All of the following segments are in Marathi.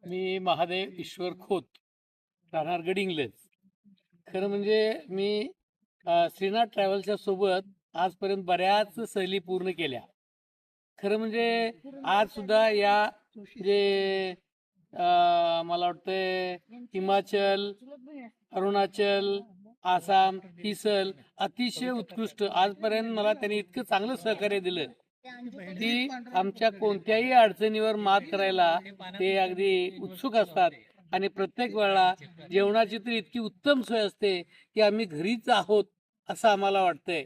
मी महादेव ईश्वर खोत, राहणार गडिंग्लज. खरं म्हणजे मी श्रीनाथ ट्रॅव्हल्सच्या सोबत आजपर्यंत बऱ्याच सहली पूर्ण केल्या. खरं म्हणजे आज सुद्धा या जे मला वाटतंय हिमाचल, अरुणाचल, आसाम ही सहल अतिशय उत्कृष्ट. आजपर्यंत मला त्यांनी इतकं चांगलं सहकार्य दिलं की आमच्या कोणत्याही अडचणीवर मात करायला ते अगदी उत्सुक असतात. आणि प्रत्येक वेळा जेवणाची तर इतकी उत्तम सोय असते की आम्ही घरीच आहोत असं आम्हाला वाटतंय.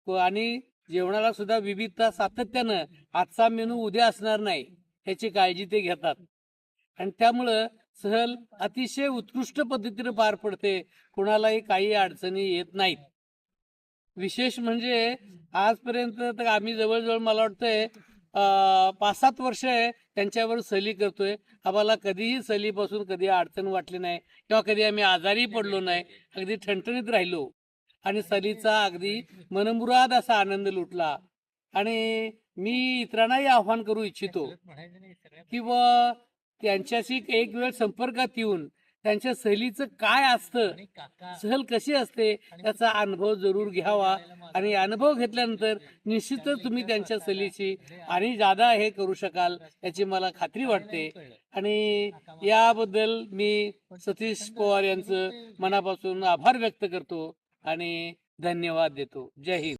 आणि जेवणाला सुद्धा विविधता सातत्यानं, आजचा मेनू उद्या असणार नाही ह्याची काळजी ते घेतात. आणि त्यामुळं सहल अतिशय उत्कृष्ट पद्धतीने पार पडते. कुणालाही काही अडचणी येत नाहीत. विशेष म्हणजे आजपर्यंत तर आम्ही जवळजवळ मला वाटतंय 5-7 वर्ष त्यांच्यावर सहली करतोय. आम्हाला कधीही सहलीपासून कधी अडचण वाटली नाही किंवा कधी आम्ही आजारी पडलो नाही. अगदी ठणठणीत राहिलो आणि सहलीचा अगदी मनमुराद असा आनंद लुटला. आणि मी इतरांनाही आव्हान करू इच्छितो की त्यांच्याशी एक वेळ संपर्कात येऊन त्यांच्या सहलीचं काय असतं, सहल कशी असते याचा अनुभव जरूर घ्यावा. आणि अनुभव घेतल्यानंतर निश्चितच तुम्ही त्यांच्या सहलीची आणि जादा हे करू शकाल याची मला खात्री वाटते. आणि याबद्दल मी सतीश पवार यांचं मनापासून आभार व्यक्त करतो आणि धन्यवाद देतो. जय हिंद.